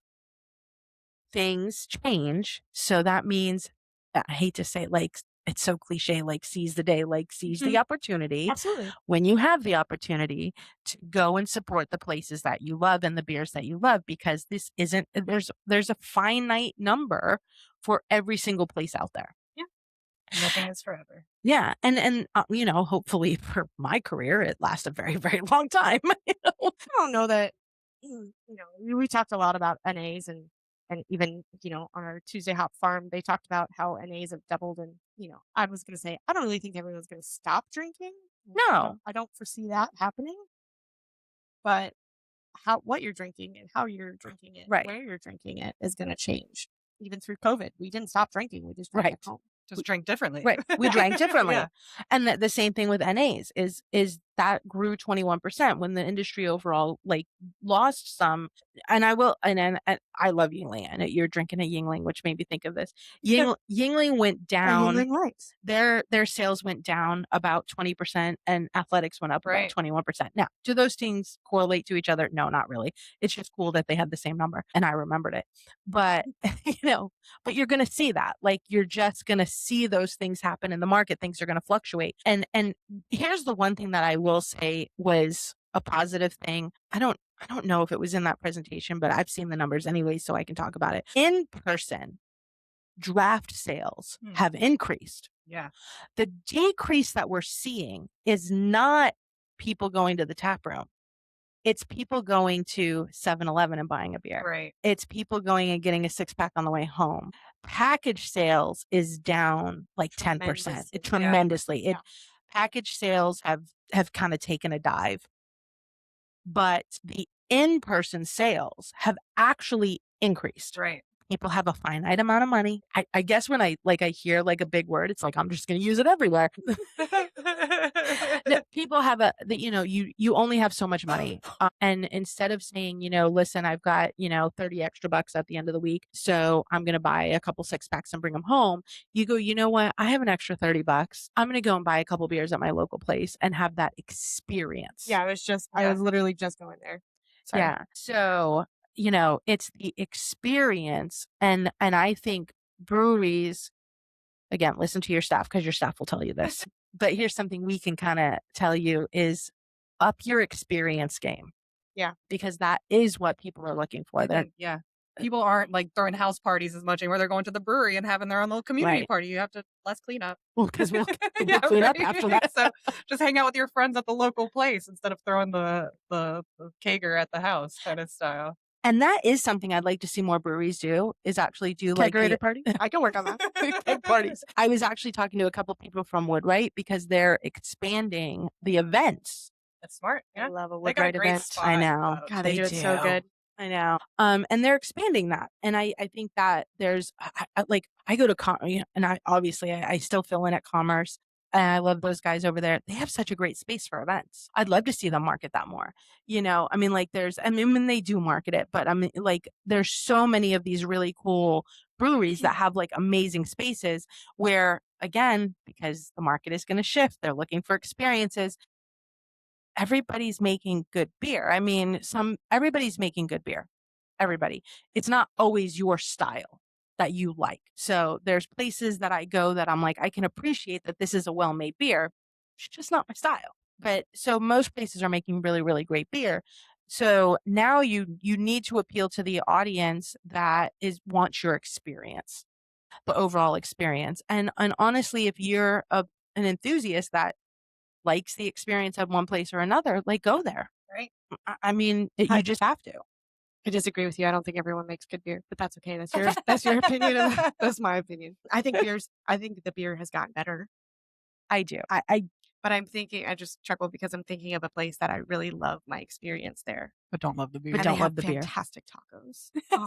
Things change. So that means, I hate to say it, like, it's so cliche, like, seize the day, like, seize the opportunity. Absolutely. When you have the opportunity to go and support the places that you love and the beers that you love, because this isn't, there's a finite number for every single place out there. Nothing is forever. Yeah. And hopefully for my career, it lasts a very, very long time. I don't know that, we talked a lot about NAs and And even, on our Tuesday Hop Farm, they talked about how NAs have doubled. And, I was going to say, I don't really think everyone's going to stop drinking. No. I don't foresee that happening. But what you're drinking and how you're drinking it, Right. where you're drinking it is going to change. Even through COVID, we didn't stop drinking. We just drank at home. Just drink differently. Right. We drank differently. Yeah. And the same thing with NAs is that grew 21% when the industry overall lost some. And I will, and I love Yingling. I know you're drinking a Yingling, which made me think of this. Yingling went down. Yingling Lights. Their sales went down about 20% and athletics went up about 21%. Now, do those things correlate to each other? No, not really. It's just cool that they had the same number and I remembered it. But, but you're going to see that. You're just going to see those things happen in the market. Things are going to fluctuate. And here's the one thing that I will say was a positive thing. I don't know if it was in that presentation, but I've seen the numbers anyway, so I can talk about it. In person, draft sales have increased. Yeah. The decrease that we're seeing is not people going to the tap room. It's people going to 7-Eleven and buying a beer. Right. It's people going and getting a 6-pack on the way home. Package sales is down 10%. Tremendously. Package sales have kind of taken a dive. But the in-person sales have actually increased. Right. People have a finite amount of money. I guess when I hear a big word, it's I'm just going to use it everywhere. No, people have you only have so much money. And instead of saying, listen, I've got, 30 extra bucks at the end of the week, so I'm going to buy a couple 6-packs and bring them home. You go, you know what? I have an extra 30 bucks. I'm going to go and buy a couple beers at my local place and have that experience. Yeah, I was literally just going there. Sorry. Yeah. So, it's the experience. And I think breweries, again, listen to your staff because your staff will tell you this. But here's something we can kind of tell you is up your experience game. Yeah. Because that is what people are looking for. Yeah. People aren't throwing house parties as much anymore. They're going to the brewery and having their own little community party. You have to less clean up. Well, because we'll clean up after that. So just hang out with your friends at the local place instead of throwing the kegger at the house kind of style. And that is something I'd like to see more breweries do, is actually do kegerator party. I can work on that. Keg parties. I was actually talking to a couple people from Woodwright because they're expanding the events. That's smart. Yeah. I love a Woodwright event. I know. God, they do it so good. I know. And they're expanding that. And I think that there's I go to and I still fill in at Commerce. And I love those guys over there. They have such a great space for events. I'd love to see them market that more. They do market it, but there's so many of these really cool breweries that have amazing spaces where, again, because the market is going to shift, they're looking for experiences. Everybody's making good beer. Everybody's making good beer. Everybody. It's not always your style that you like. So there's places that I go that I'm I can appreciate that this is a well-made beer. It's just not my style. But so most places are making really, really great beer. So now you need to appeal to the audience that wants your experience, the overall experience. And honestly, if you're an enthusiast that likes the experience of one place or another, go there. Right. You just have to. I disagree with you. I don't think everyone makes good beer, but that's okay. That's your opinion. That's my opinion. I think the beer has gotten better. I do. But I'm thinking, I just chuckle because I'm thinking of a place that I really love my experience there. But don't love the beer. But don't love the beer. Fantastic tacos. Oh.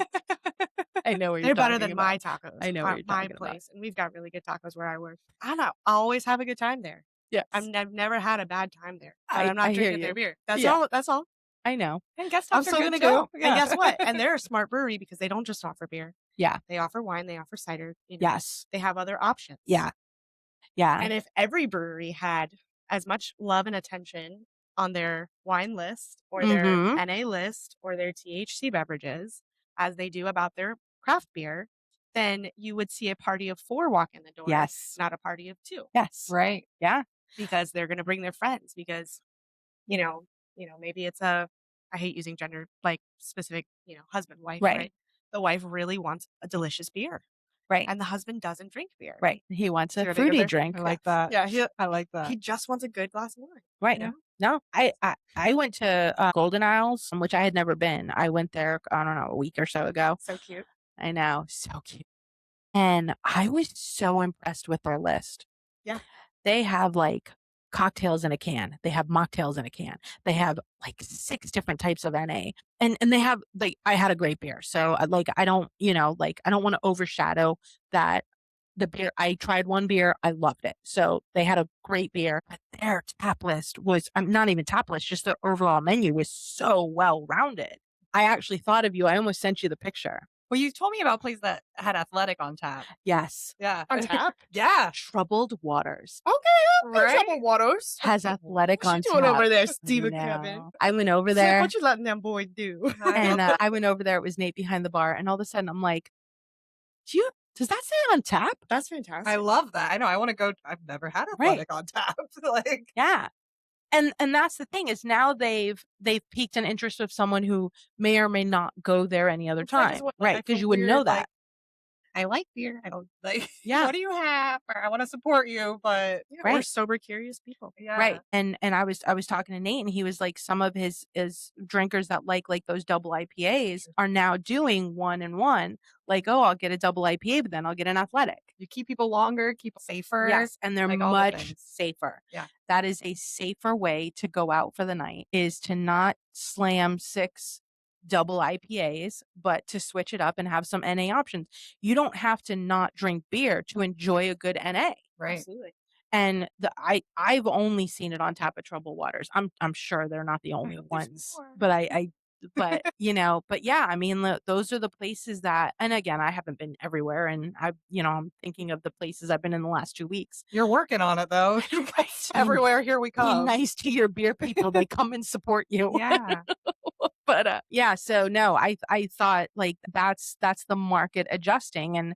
I know where they're better than my tacos. I know where you're talking my place, about. and we've got really good tacos where I work. I don't know. I always have a good time there. Yes. I've never had a bad time there. I'm not drinking their beer. That's all. I know. And guess I'm still going to go. Yeah. And guess what? And they're a smart brewery because they don't just offer beer. Yeah. They offer wine. They offer cider. Yes. They have other options. Yeah. Yeah. And if every brewery had as much love and attention on their wine list or their NA list or their THC beverages as they do about their craft beer, then you would see a party of 4 walk in the door. Yes. Not a party of 2. Yes. Right. Yeah. Because they're going to bring their friends because, maybe it's I hate using gender, specific, husband, wife, right? The wife really wants a delicious beer. Right. And the husband doesn't drink beer. Right. He wants a fruity drink. I like that. Yeah. I like that. He just wants a good glass of wine. Right. No, I went to Golden Isles, which I had never been. I went there, I don't know, a week or so ago. So cute. I know. So cute. And I was so impressed with their list. Yeah. They have like cocktails in a can. They have mocktails in a can. They have like 6 different types of NA. And they have like, I had a great beer. So like, I don't, like I don't want to overshadow that the beer. I tried one beer. I loved it. So they had a great beer, but their tap list was, I'm not even tap list, just the overall menu was so well rounded. I actually thought of you. I almost sent you the picture. Well, you told me about a place that had Athletic on tap. Yes. Yeah. On tap? Yeah. Troubled Waters Okay, Right? Trouble Waters. has Athletic What on you doing tap. over there, I Stephen Kevin? know. I went over It's like, there what you letting them boy do? and I went over there. It was Nate behind the bar. And all of a sudden I'm like, does that say on tap? That's fantastic. I love that. I know. I want to go. I've never had Athletic on tap. Like, Yeah. And that's the thing is now they've piqued an interest of someone who may or may not go there any other It's like, time. what, Right. I Because feel you wouldn't know weird, that. like, I like beer. I don't like. Yeah. What do you have? Or I want to support you, but Yeah, we're Right. sober, curious people. yeah. Right. And I was talking to Nate and he was like, some of his drinkers that like those double IPAs are now doing 1 and 1. Like, oh, I'll get a double IPA, but then I'll get an Athletic. You keep people longer, keep them safer. Yes. And they're like all the much things. safer. Yeah. That is a safer way to go out for the night, is to not slam 6 double IPAs, but to switch it up and have some NA options. You don't have to not drink beer to enjoy a good NA. Right. Absolutely. And I've only seen it on tap at Troubled Waters. I'm sure they're not the only hope there's ones, more. but but but yeah, I mean, those are the places that, and again, I haven't been everywhere, and I'm thinking of the places I've been in the last 2 weeks. You're working on it though. Right. Everywhere here we Be come. nice to your beer people. They come and support you. Yeah. But yeah, so no, I thought like that's the market adjusting, and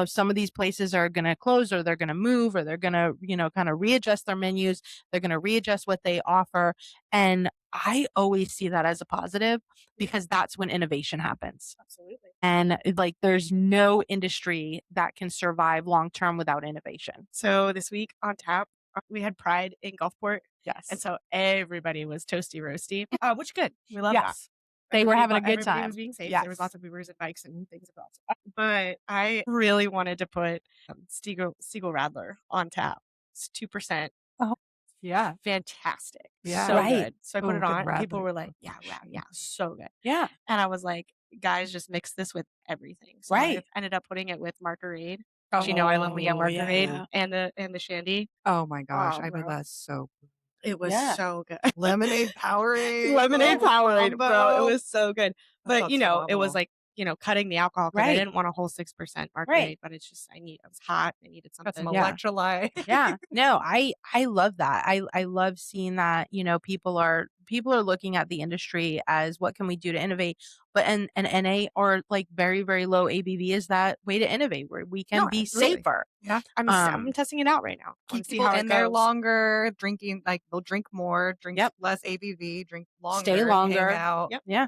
some of these places are going to close, or they're going to move, or they're going to kind of readjust their menus. They're going to readjust what they offer, and I always see that as a positive, because that's when innovation happens. Absolutely. And like, there's no industry that can survive long term without innovation. So this week on tap, we had Pride in Gulfport. Yes. And so everybody was toasty roasty, which good. We love that. Yes. They were having a good Everybody time. was being safe. Yes. There was lots of Ubers and bikes and things about it. But I really wanted to put Stiegel Radler on tap. It's 2%. Yeah. Fantastic. Yeah. So Right. good. So I put Oh, it good on. And people Radler. were like, yeah, wow, yeah, so good. Yeah. And I was like, guys, just mix this with everything. So Right. I ended up putting it with Margarade. I love me a Oh, Margarade yeah. and the Shandy. Oh my gosh. Oh, I bet bro. that's so It was Yeah. so good. lemonade Powerade. Lemonade Oh, Powerade, bro. combo. It was so good. That But sounds it was phenomenal. like, cutting the alcohol because I Right. didn't want a whole 6% Margarade, but it's just it was hot. I needed Got some something. Yeah. electrolyte. Yeah. No, I love that. I love seeing that, people are looking at the industry as, what can we do to innovate? But and NA, or like very, very low ABV, is that way to innovate, where we can No, be absolutely. safer. Yeah. I'm testing it out right now. I wanna Keep see people how in it there goes. longer, drinking, like they'll drink more, drink Yep. less ABV, drink longer, Stay longer. hang out. Yep. Yeah.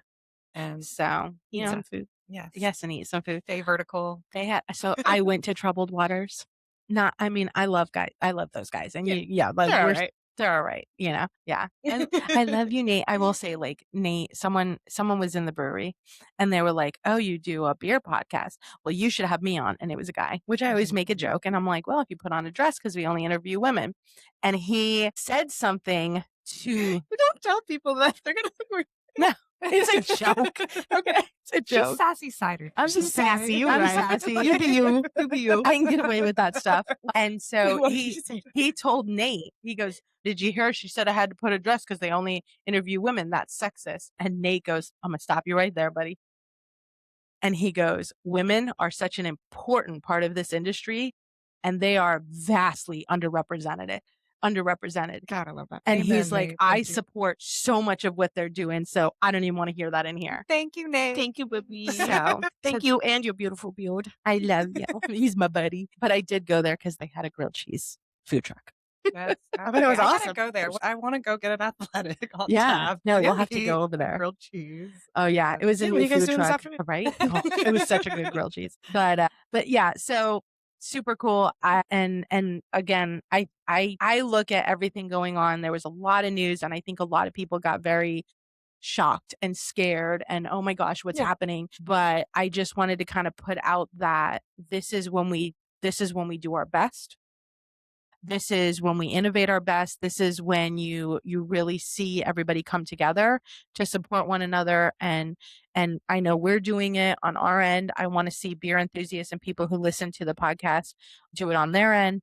And So, Eat some food. yes. yes, and eat some food. Stay vertical. So I went to Troubled Waters. I love those guys. And like, They're all right. they're all right, yeah. And I love you, Nate. I will say, like, Nate, someone was in the brewery and they were like, oh, you do a beer podcast. Well, you should have me on. And it was a guy, which I always make a joke. And I'm like, well, if you put on a dress, because we only interview women. And he said something to, We don't tell people that they're gonna think we're no, it's a joke. Okay. It's a joke. She's sassy cider. I'm She's just sassy, you I'm right. sassy. You be you. You be you. I can get away with that stuff. And so What did you say? he told Nate, he goes, did you hear? She said I had to put a dress because they only interview women. That's sexist. And Nate goes, I'm going to stop you right there, buddy. And he goes, women are such an important part of this industry, and they are vastly underrepresented. God, I love that. And Amen, he's like, Nate. I Thank you. support so much of what they're doing, so I don't even want to hear that in here. Thank you, Nate. Thank you, baby. So Thank you and your beautiful build. I love you. He's my buddy. But I did go there because they had a grilled cheese food truck. Yes. I bet it was I gotta awesome. go there. I want to go get an Athletic on Yeah. tap. No, you'll Yeah, have to eat go over there. grilled cheese. Oh yeah, it was Yeah, in what are the you guys food doing this truck, afternoon? right? Oh, it was such a good grilled cheese. But yeah, so super cool. And again, I look at everything going on. There was a lot of news, and I think a lot of people got very shocked and scared and oh my gosh, what's happening? But I just wanted to kind of put out that this is when we do our best. This is when we innovate our best. This is when you really see everybody come together to support one another. And I know we're doing it on our end. I want to see beer enthusiasts and people who listen to the podcast do it on their end.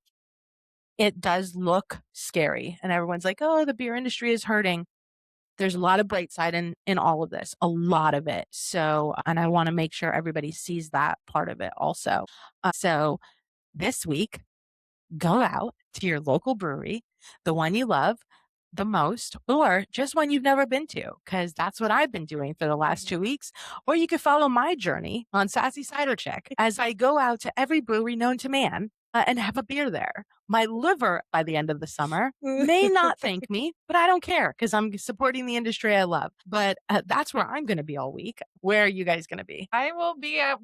It does look scary, and everyone's like, "Oh, the beer industry is hurting." There's a lot of bright side in all of this, a lot of it. So, and I want to make sure everybody sees that part of it also. So this week, go out to your local brewery, the one you love the most, or just one you've never been to, because that's what I've been doing for the last 2 weeks. Or you could follow my journey on Sassy Cider Chick as I go out to every brewery known to man and have a beer there. My liver by the end of the summer may not thank me, but I don't care because I'm supporting the industry I love. But that's where I'm going to be all week. Where are you guys going to be? I will be at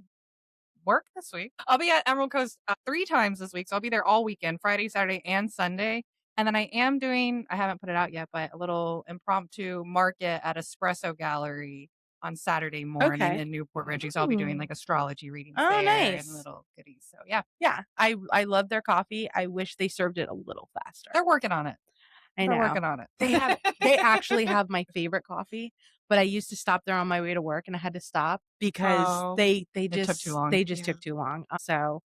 work this week. I'll be at Emerald Coast 3 times this week. So I'll be there all weekend, Friday, Saturday, and Sunday. And then I am doing, I haven't put it out yet, but a little impromptu market at Espresso Gallery on Saturday morning in Newport Richie. So I'll be doing like astrology readings there nice. and little goodies. So yeah. Yeah. I love their coffee. I wish they served it a little faster. They're working on it. They're working on it. They actually have my favorite coffee, but I used to stop there on my way to work and I had to stop because they just took too long. They just took too long. So,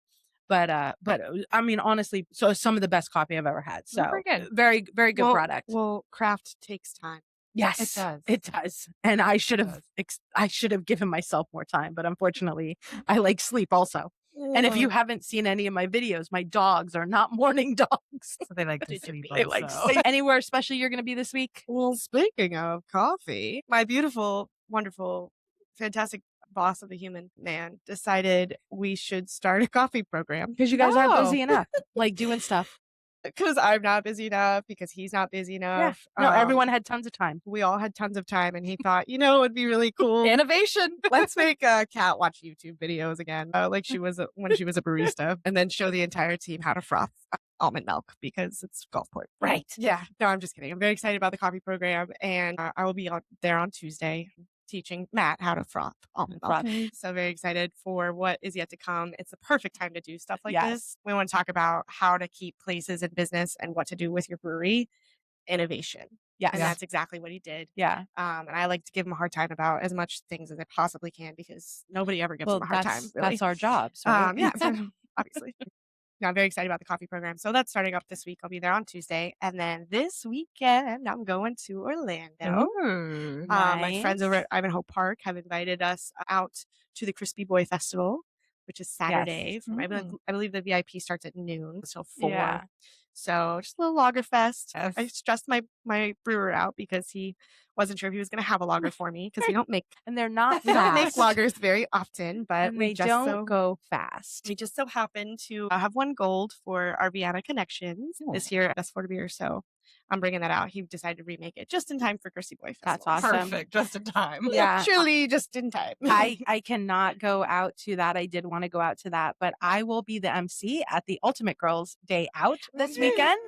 but I mean, honestly, so some of the best coffee I've ever had. So very, very good product. Well, craft takes time. Yes, it does. It does. And I should have given myself more time, but unfortunately I like sleep also. And if you haven't seen any of my videos, my dogs are not morning dogs. So they like to sleep. They like sleep. Anywhere special you're going to be this week? Well, speaking of coffee, my beautiful, wonderful, fantastic boss of the human man decided we should start a coffee program. Because you guys aren't busy enough, like doing stuff. Because I'm not busy enough, because he's not busy enough. Yeah. No, everyone had tons of time. We all had tons of time, and he thought, it would be really cool. Innovation. Let's make Kat watch YouTube videos again, like she was when she was a barista, and then show the entire team how to froth almond milk because it's Gulfport. Right. Yeah. No, I'm just kidding. I'm very excited about the coffee program, and I will be there on Tuesday teaching Matt how to froth almond milk. So very excited for what is yet to come. It's the perfect time to do stuff like this. We want to talk about how to keep places in business and what to do with your brewery. Innovation. Yeah. And that's exactly what he did. Yeah. And I like to give him a hard time about as much things as I possibly can because nobody ever gives him a hard time. Really. That's our job. Right? Yeah, obviously. No, I'm very excited about the coffee program. So that's starting up this week. I'll be there on Tuesday. And then this weekend, I'm going to Orlando. Ooh, My friends over at Ivanhoe Park have invited us out to the Crispy Boy Festival, which is Saturday. From, I believe the VIP starts at noon until 4. Yeah. So just a little lager fest. Yes. I stressed my brewer out because he wasn't sure if he was going to have a lager for me because we don't make and they're not we don't make lagers very often, but and they don't go fast. We just so happen to have won gold for our Vienna Connections this year at S4 Beer. So I'm bringing that out. He decided to remake it just in time for Crispy Boy Festival. That's awesome. Perfect. Just in time. Yeah. Truly just in time. I cannot go out to that. I did want to go out to that, but I will be the MC at the Ultimate Girls Day Out this weekend.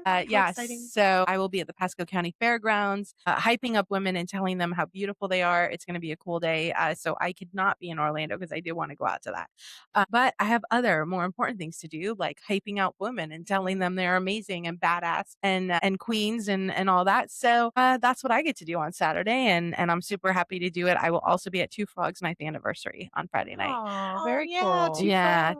So I will be at the Pasco County Fairgrounds, hyping up women and telling them how beautiful they are. It's going to be a cool day. So I could not be in Orlando because I do want to go out to that. But I have other more important things to do, like hyping out women and telling them they're amazing and badass and queens and all that. So that's what I get to do on Saturday. And I'm super happy to do it. I will also be at Two Frogs 9th anniversary on Friday night. Oh, very cool.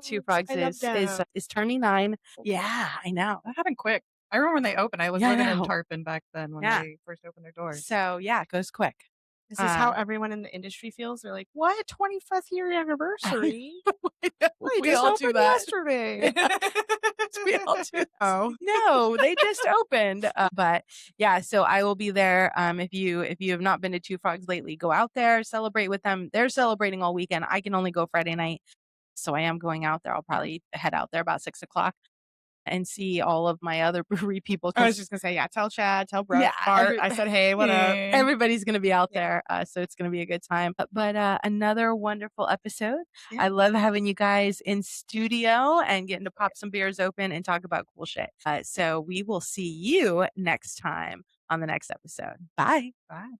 Two Frogs is turning 9. Yeah, I know. That happened quick. I remember when they opened. I was living in Tarpon back then when they first opened their doors. So yeah, it goes quick. This is how everyone in the industry feels. They're like, "What 25th year anniversary? We all do that yesterday." We all do. Oh no, they just opened. But yeah, so I will be there. If you have not been to Two Frogs lately, go out there, celebrate with them. They're celebrating all weekend. I can only go Friday night, so I am going out there. I'll probably head out there about 6:00. And see all of my other brewery people. I was just going to say, tell Chad, tell Brett, Bart. I said, hey, what up? Everybody's going to be out there. So it's going to be a good time. But another wonderful episode. Yeah. I love having you guys in studio and getting to pop some beers open and talk about cool shit. So we will see you next time on the next episode. Bye. Bye.